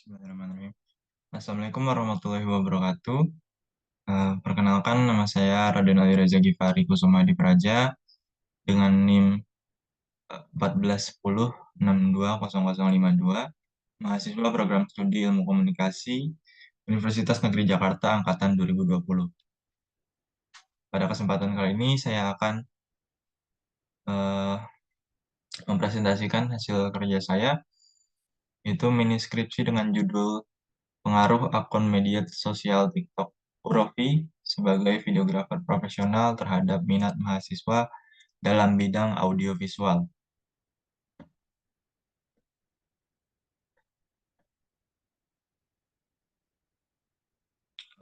Bismillahirrahmanirrahim. Assalamualaikum warahmatullahi wabarakatuh. Perkenalkan, nama saya Raden Ali Reza Gifari Kusuma Adi Praja dengan NIM 1410620052, mahasiswa program studi Ilmu Komunikasi Universitas Negeri Jakarta angkatan 2020. Pada kesempatan kali ini saya akan eh, mempresentasikan hasil kerja saya, yaitu mini skripsi dengan judul Pengaruh akun media sosial TikTok Urofi sebagai videografer profesional terhadap minat mahasiswa dalam bidang audiovisual.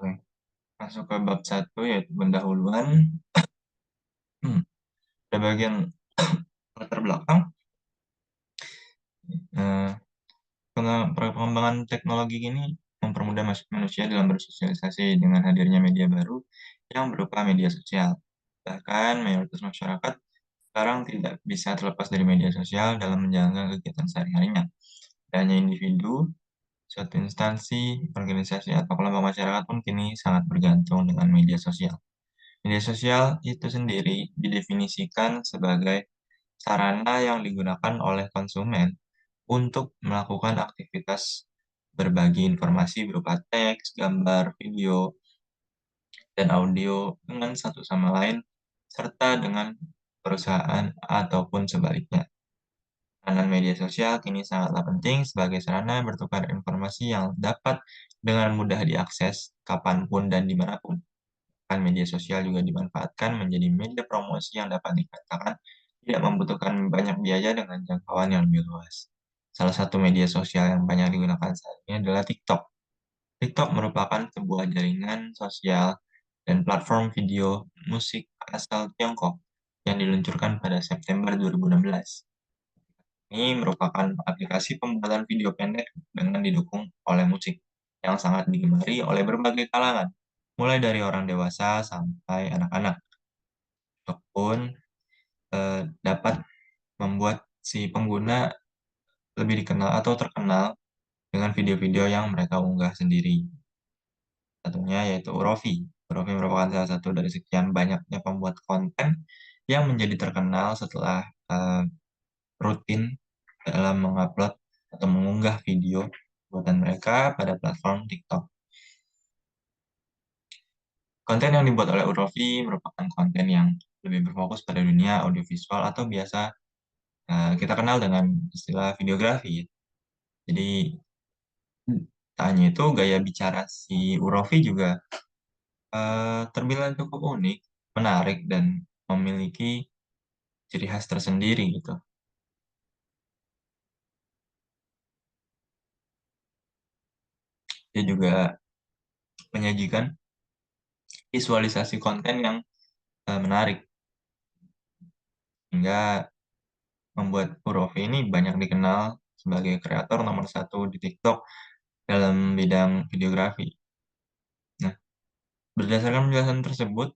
Oke, masuk ke bab 1 yaitu pendahuluan. Pada bagian latar belakang, eh, perkembangan teknologi ini mempermudah manusia dalam bersosialisasi dengan hadirnya media baru yang berupa media sosial. Bahkan mayoritas masyarakat sekarang tidak bisa terlepas dari media sosial dalam menjalankan kegiatan sehari-harinya. Dan hanya individu, suatu instansi, organisasi, atau kelompok masyarakat pun kini sangat bergantung dengan media sosial. Media sosial itu sendiri didefinisikan sebagai sarana yang digunakan oleh konsumen untuk melakukan aktivitas berbagi informasi berupa teks, gambar, video, dan audio dengan satu sama lain, serta dengan perusahaan ataupun sebaliknya. Peranan media sosial kini sangatlah penting sebagai sarana bertukar informasi yang dapat dengan mudah diakses kapanpun dan dimanapun. Kan media sosial juga dimanfaatkan menjadi media promosi yang dapat dikatakan tidak membutuhkan banyak biaya dengan jangkauan yang lebih luas. Salah satu media sosial yang banyak digunakan saat ini adalah TikTok. TikTok merupakan sebuah jaringan sosial dan platform video musik asal Tiongkok yang diluncurkan pada September 2016. Ini merupakan aplikasi pembuatan video pendek dengan didukung oleh musik yang sangat digemari oleh berbagai kalangan, mulai dari orang dewasa sampai anak-anak. Ataupun dapat membuat si pengguna lebih dikenal atau terkenal dengan video-video yang mereka unggah sendiri. Satunya yaitu Urofi. Urofi merupakan salah satu dari sekian banyaknya pembuat konten yang menjadi terkenal setelah rutin dalam mengupload atau mengunggah video buatan mereka pada platform TikTok. Konten yang dibuat oleh Urofi merupakan konten yang lebih berfokus pada dunia audiovisual atau biasa kita kenal dengan istilah videografi. Jadi tak hanya itu, gaya bicara si Urofi juga terbilang cukup unik, menarik, dan memiliki ciri khas tersendiri gitu. Dia juga menyajikan visualisasi konten yang menarik, hingga membuat Urofi ini banyak dikenal sebagai kreator nomor satu di TikTok dalam bidang videografi. Nah, berdasarkan penjelasan tersebut,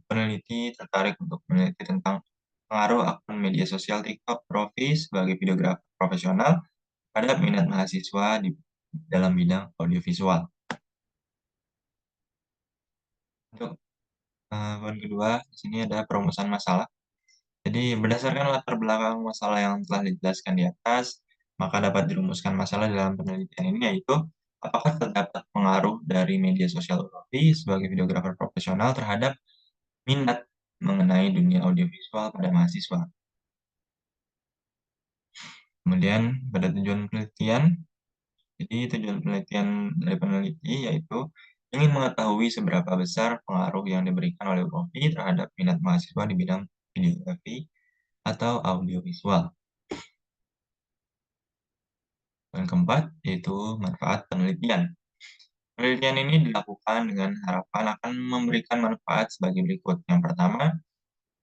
peneliti tertarik untuk meneliti tentang pengaruh akun media sosial TikTok Profi sebagai videografer profesional pada minat mahasiswa di dalam bidang audiovisual. Untuk poin kedua, di sini ada perumusan masalah. Jadi, berdasarkan latar belakang masalah yang telah dijelaskan di atas, maka dapat dirumuskan masalah dalam penelitian ini yaitu apakah terdapat pengaruh dari media sosial Profi sebagai videografer profesional terhadap minat mengenai dunia audiovisual pada mahasiswa. Kemudian pada tujuan penelitian, jadi tujuan penelitian dari peneliti yaitu ingin mengetahui seberapa besar pengaruh yang diberikan oleh Profi terhadap minat mahasiswa di bidang videografi atau audiovisual. Yang keempat yaitu manfaat penelitian. Penelitian ini dilakukan dengan harapan akan memberikan manfaat sebagai berikut. Yang pertama,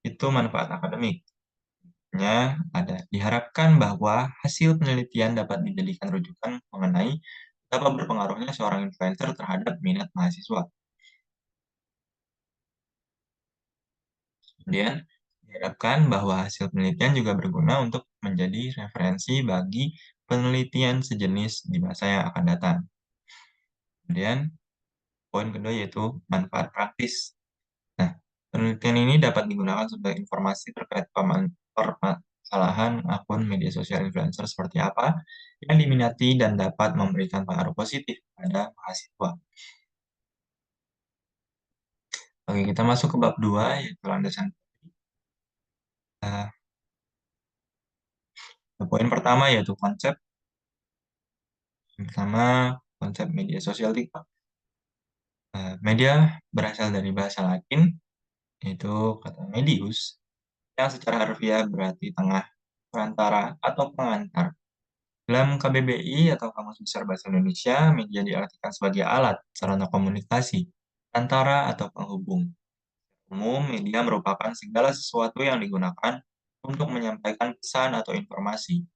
itu manfaat akademik. Ada diharapkan bahwa hasil penelitian dapat dijadikan rujukan mengenai betapa berpengaruhnya seorang influencer terhadap minat mahasiswa. Kemudian, diharapkan bahwa hasil penelitian juga berguna untuk menjadi referensi bagi penelitian sejenis di masa yang akan datang. Kemudian, poin kedua yaitu manfaat praktis. Nah, penelitian ini dapat digunakan sebagai informasi terkait permasalahan akun media sosial influencer seperti apa yang diminati dan dapat memberikan pengaruh positif pada mahasiswa. Oke, kita masuk ke bab 2, yaitu landasan. Nah, poin pertama yaitu konsep. Yang pertama, konsep media sosial TikTok. Media berasal dari bahasa Latin, yaitu kata medius, yang secara harfiah berarti tengah, perantara, atau pengantar. Dalam KBBI atau Kamus Besar Bahasa Indonesia, media diartikan sebagai alat, sarana komunikasi, antara atau penghubung. Umum, media merupakan segala sesuatu yang digunakan untuk menyampaikan pesan atau informasi.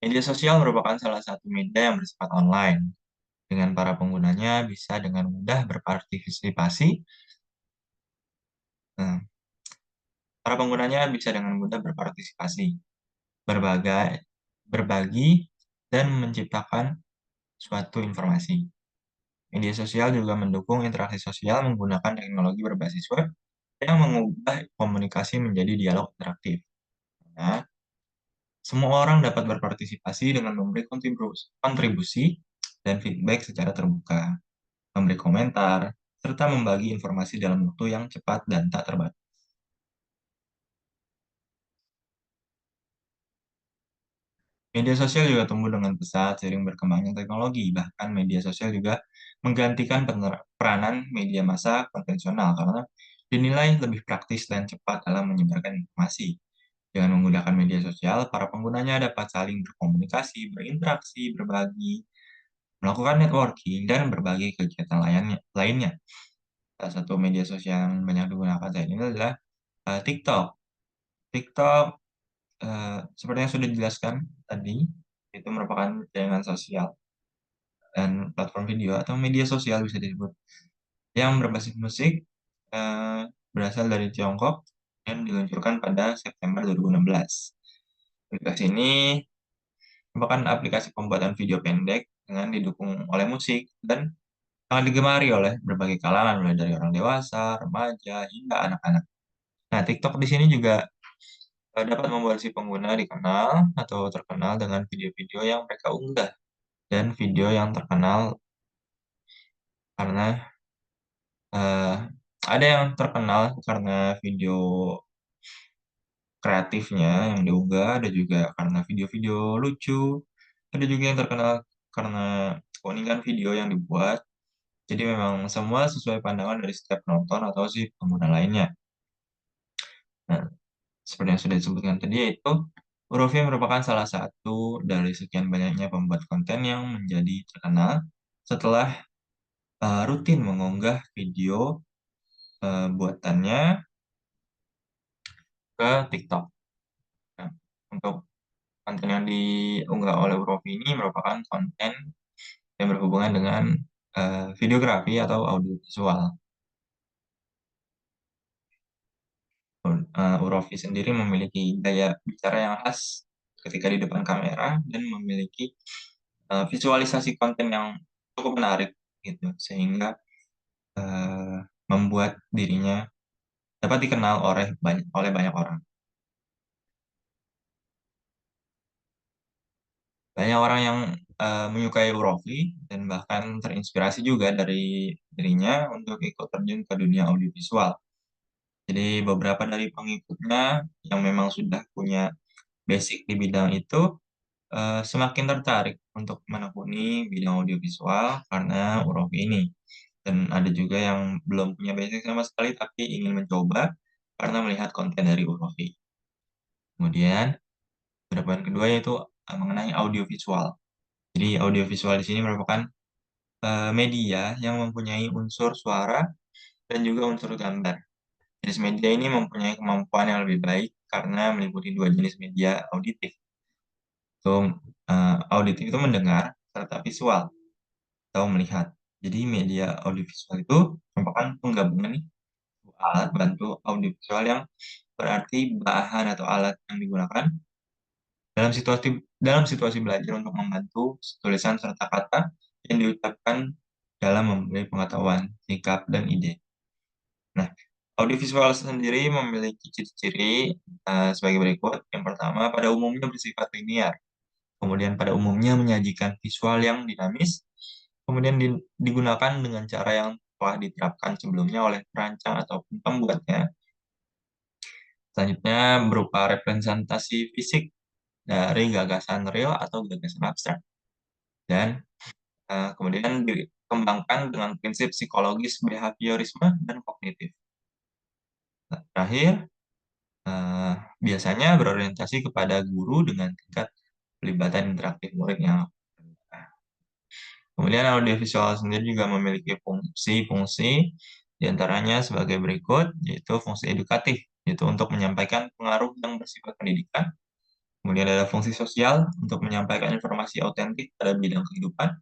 Media sosial merupakan salah satu media yang bersifat online, dengan para penggunanya bisa dengan mudah berpartisipasi. Nah, para penggunanya bisa dengan mudah berpartisipasi, berbagai, berbagi, dan menciptakan suatu informasi. Media sosial juga mendukung interaksi sosial menggunakan teknologi berbasis web yang mengubah komunikasi menjadi dialog interaktif. Nah, semua orang dapat berpartisipasi dengan memberi kontribusi dan feedback secara terbuka, memberi komentar, serta membagi informasi dalam waktu yang cepat dan tak terbatas. Media sosial juga tumbuh dengan pesat seiring berkembangnya teknologi. Bahkan media sosial juga menggantikan peranan media massa konvensional karena dinilai lebih praktis dan cepat dalam menyebarkan informasi. Dengan menggunakan media sosial, para penggunanya dapat saling berkomunikasi, berinteraksi, berbagi, melakukan networking, dan berbagai kegiatan lainnya. Salah satu media sosial yang banyak digunakan saat ini adalah TikTok. TikTok, seperti yang sudah dijelaskan tadi, itu merupakan jaringan sosial dan platform video atau media sosial bisa disebut yang berbasis musik, eh, berasal dari Tiongkok dan diluncurkan pada September 2016. Aplikasi ini merupakan aplikasi pembuatan video pendek dengan didukung oleh musik dan sangat digemari oleh berbagai kalangan, mulai dari orang dewasa, remaja, hingga anak-anak. Nah, TikTok di sini juga dapat membuat si pengguna dikenal atau terkenal dengan video-video yang mereka unggah dan video yang terkenal karena eh, ada yang terkenal karena video kreatifnya yang diunggah, ada juga karena video-video lucu, ada juga yang terkenal karena keunikan video yang dibuat. Jadi memang semua sesuai pandangan dari setiap penonton atau si pengguna lainnya. Nah, seperti yang sudah disebutkan tadi, yaitu Urofi merupakan salah satu dari sekian banyaknya pembuat konten yang menjadi terkenal setelah rutin mengunggah video buatannya ke TikTok. Nah, untuk konten yang diunggah oleh Urofi ini merupakan konten yang berhubungan dengan videografi atau audiovisual. Urofi sendiri memiliki gaya bicara yang khas ketika di depan kamera dan memiliki visualisasi konten yang cukup menarik gitu sehingga eh, membuat dirinya dapat dikenal oleh banyak orang. Banyak orang yang menyukai Urofi dan bahkan terinspirasi juga dari dirinya untuk ikut terjun ke dunia audiovisual. Jadi beberapa dari pengikutnya yang memang sudah punya basic di bidang itu semakin tertarik untuk menekuni bidang audiovisual karena Urofi ini. Dan ada juga yang belum punya basic sama sekali tapi ingin mencoba karena melihat konten dari Urofi. Kemudian, ada poin kedua yaitu mengenai audiovisual. Jadi audiovisual di sini merupakan media yang mempunyai unsur suara dan juga unsur gambar. Jenis media ini mempunyai kemampuan yang lebih baik karena meliputi dua jenis media auditif. Itu auditif itu mendengar serta visual atau melihat. Jadi media audiovisual itu merupakan penggabungan nih, alat bantu audiovisual yang berarti bahan atau alat yang digunakan dalam situasi belajar untuk membantu tulisan serta kata yang diucapkan dalam memberi pengetahuan, sikap, dan ide. Nah, audiovisual sendiri memiliki ciri-ciri sebagai berikut. Yang pertama, pada umumnya bersifat linear. Kemudian pada umumnya menyajikan visual yang dinamis. Kemudian digunakan dengan cara yang telah diterapkan sebelumnya oleh perancang ataupun pembuatnya. Selanjutnya berupa representasi fisik dari gagasan real atau gagasan abstrak. Dan kemudian dikembangkan dengan prinsip psikologis behaviorisme dan kognitif. Nah, terakhir, eh, biasanya berorientasi kepada guru dengan tingkat pelibatan interaktif murid yang rendah. Kemudian audiovisual sendiri juga memiliki fungsi-fungsi diantaranya sebagai berikut, yaitu fungsi edukatif, yaitu untuk menyampaikan pengaruh yang bersifat pendidikan. Kemudian ada fungsi sosial untuk menyampaikan informasi autentik pada bidang kehidupan.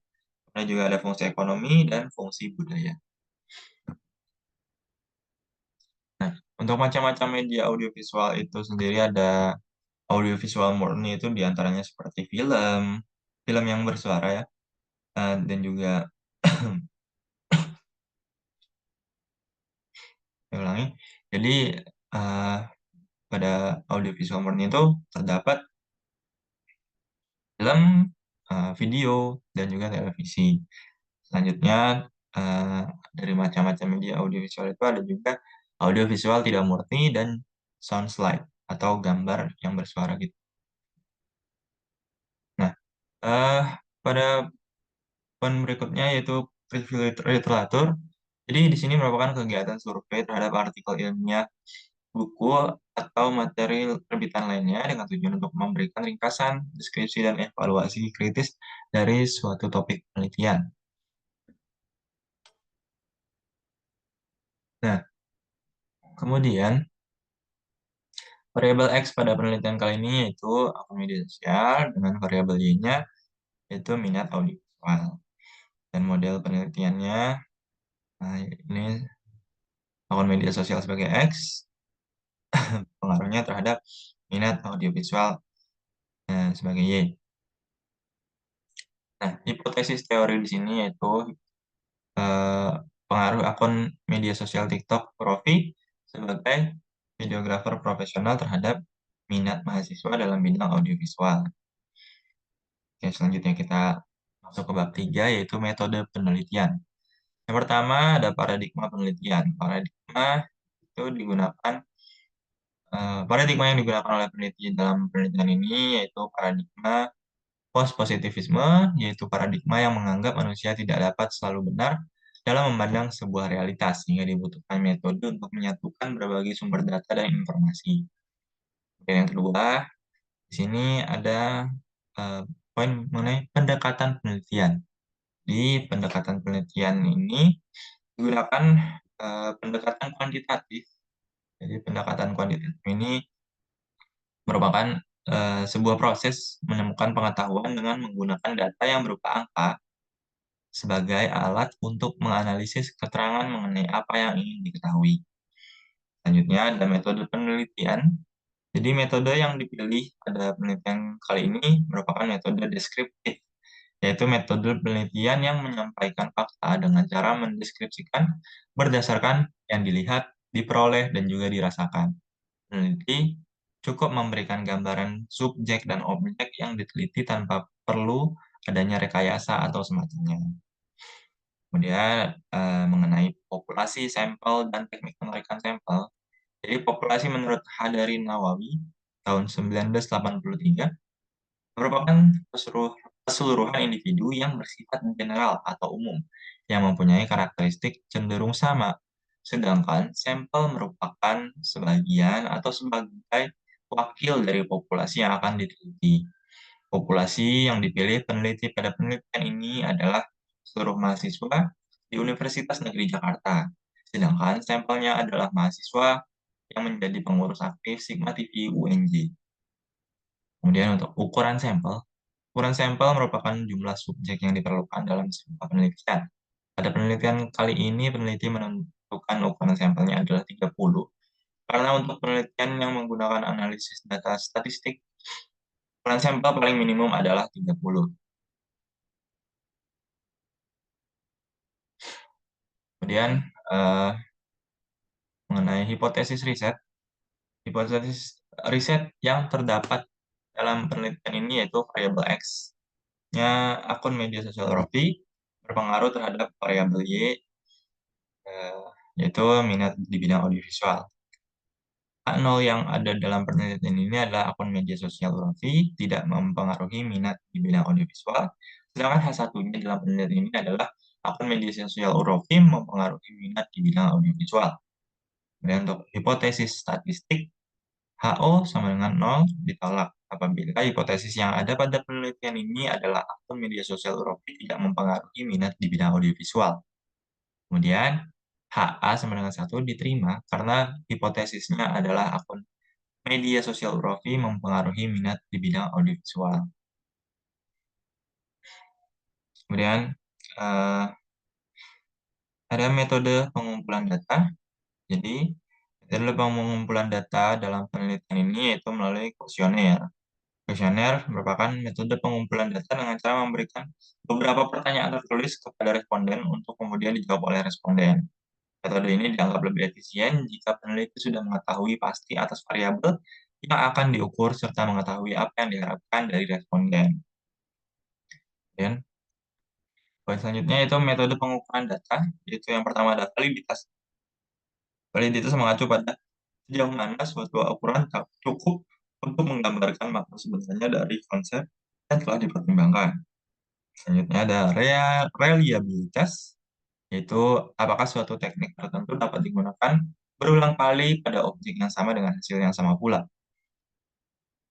Kemudian juga ada fungsi ekonomi dan fungsi budaya. Nah, untuk macam-macam media audiovisual itu sendiri ada audiovisual murni itu diantaranya seperti film, film yang bersuara ya, dan juga saya ulangi. Jadi eh, pada audiovisual murni itu terdapat film, video, dan juga televisi. Selanjutnya eh, dari macam-macam media audiovisual itu ada juga audiovisual tidak murni dan sound slide atau gambar yang bersuara gitu. Nah, eh, pada poin berikutnya yaitu review literatur. Jadi di sini merupakan kegiatan survei terhadap artikel ilmiah, buku, atau materi terbitan lainnya dengan tujuan untuk memberikan ringkasan, deskripsi, dan evaluasi kritis dari suatu topik penelitian. Nah, kemudian variabel X pada penelitian kali ini yaitu akun media sosial dengan variabel Y-nya yaitu minat audiovisual. Dan model penelitiannya, nah ini akun media sosial sebagai X, pengaruhnya terhadap minat audiovisual sebagai Y. Nah, hipotesis teori di sini yaitu eh, pengaruh akun media sosial TikTok Profi sebagai videografer profesional terhadap minat mahasiswa dalam bidang audiovisual. Oke, selanjutnya kita masuk ke bab 3 yaitu metode penelitian. Yang pertama ada paradigma penelitian. Paradigma yang digunakan oleh peneliti dalam penelitian ini yaitu paradigma post-positivisme, yaitu paradigma yang menganggap manusia tidak dapat selalu benar dalam memandang sebuah realitas, sehingga dibutuhkan metode untuk menyatukan berbagai sumber data dan informasi. Dan yang kedua, di sini ada eh, poin mengenai pendekatan penelitian. Di pendekatan penelitian ini digunakan pendekatan kuantitatif. Jadi pendekatan kuantitatif ini merupakan sebuah proses menemukan pengetahuan dengan menggunakan data yang berupa angka sebagai alat untuk menganalisis keterangan mengenai apa yang ingin diketahui. Selanjutnya ada metode penelitian. Jadi metode yang dipilih pada penelitian kali ini merupakan metode deskriptif, yaitu metode penelitian yang menyampaikan fakta dengan cara mendeskripsikan berdasarkan yang dilihat, diperoleh, dan juga dirasakan. Peneliti cukup memberikan gambaran subjek dan objek yang diteliti tanpa perlu adanya rekayasa atau semacamnya. Kemudian mengenai populasi sampel dan teknik penarikan sampel. Jadi populasi menurut Hadari Nawawi tahun 1983 merupakan keseluruhan individu yang bersifat general atau umum yang mempunyai karakteristik cenderung sama. Sedangkan sampel merupakan sebagian atau sebagai wakil dari populasi yang akan diteliti. Populasi yang dipilih peneliti pada penelitian ini adalah seluruh mahasiswa di Universitas Negeri Jakarta, sedangkan sampelnya adalah mahasiswa yang menjadi pengurus aktif Sigma TV UNJ. Kemudian untuk ukuran sampel merupakan jumlah subjek yang diperlukan dalam sebuah penelitian. Pada penelitian kali ini, peneliti menentukan ukuran sampelnya adalah 30, karena untuk penelitian yang menggunakan analisis data statistik, Ukuran sampel paling minimum adalah 30. Kemudian eh, mengenai hipotesis riset yang terdapat dalam penelitian ini yaitu variabel X-nya akun media sosial Rofi berpengaruh terhadap variabel Y, eh, yaitu minat di bidang audiovisual. H0 yang ada dalam penelitian ini adalah akun media sosial Rofi tidak mempengaruhi minat di bidang audiovisual. Sedangkan H1-nya dalam penelitian ini adalah akun media sosial Rofi mempengaruhi minat di bidang audiovisual. Dan untuk hipotesis statistik, HO sama dengan 0 ditolak apabila hipotesis yang ada pada penelitian ini adalah akun media sosial Rofi tidak mempengaruhi minat di bidang audiovisual. Kemudian, HA sama dengan 1 diterima karena hipotesisnya adalah akun media sosial Rofi mempengaruhi minat di bidang audiovisual. Kemudian, eh, ada metode pengumpulan data. Jadi, metode pengumpulan data dalam penelitian ini yaitu melalui kuesioner. Kuesioner merupakan metode pengumpulan data dengan cara memberikan beberapa pertanyaan tertulis kepada responden untuk kemudian dijawab oleh responden. Metode ini dianggap lebih efisien jika peneliti sudah mengetahui pasti atas variabel yang akan diukur serta mengetahui apa yang diharapkan dari responden. Dan poin selanjutnya itu metode pengukuran data, yaitu yang pertama ada validitas. Validitas mengacu pada sejauh mana suatu ukuran cukup untuk menggambarkan makna sebenarnya dari konsep yang telah dipertimbangkan. Selanjutnya ada reliabilitas, yaitu apakah suatu teknik tertentu dapat digunakan berulang kali pada objek yang sama dengan hasil yang sama pula.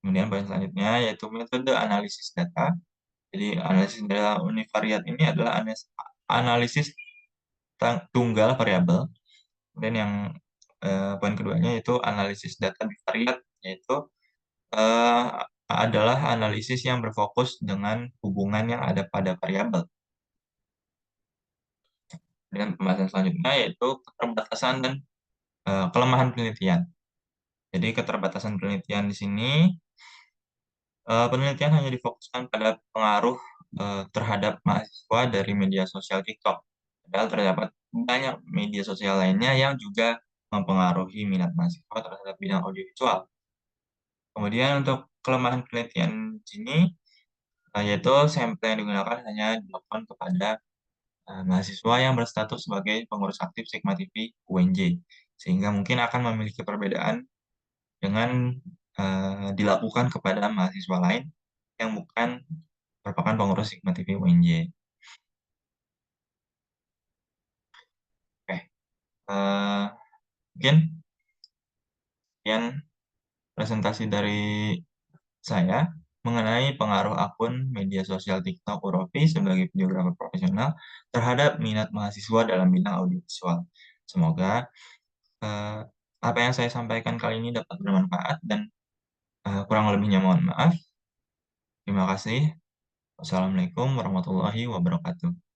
Kemudian poin selanjutnya yaitu metode analisis data. Jadi analisis data univariat ini adalah analisis tunggal variabel. Kemudian yang poin keduanya yaitu analisis data bivariat, yaitu eh, adalah analisis yang berfokus dengan hubungan yang ada pada variabel. Dan pembahasan selanjutnya yaitu keterbatasan dan kelemahan penelitian. Jadi keterbatasan penelitian di sini, penelitian hanya difokuskan pada pengaruh terhadap mahasiswa dari media sosial TikTok. Padahal terdapat banyak media sosial lainnya yang juga mempengaruhi minat mahasiswa terhadap bidang audiovisual. Kemudian untuk kelemahan penelitian di sini, yaitu sampel yang digunakan hanya dilakukan kepada mahasiswa yang berstatus sebagai pengurus aktif Sigma TV UNJ, sehingga mungkin akan memiliki perbedaan dengan dilakukan kepada mahasiswa lain yang bukan merupakan pengurus Sigma TV UNJ. Oke, mungkin sekian presentasi dari saya mengenai pengaruh akun media sosial TikTok Urofi sebagai videografer profesional terhadap minat mahasiswa dalam bidang audiovisual. Semoga eh, apa yang saya sampaikan kali ini dapat bermanfaat dan kurang lebihnya mohon maaf. Terima kasih. Wassalamualaikum warahmatullahi wabarakatuh.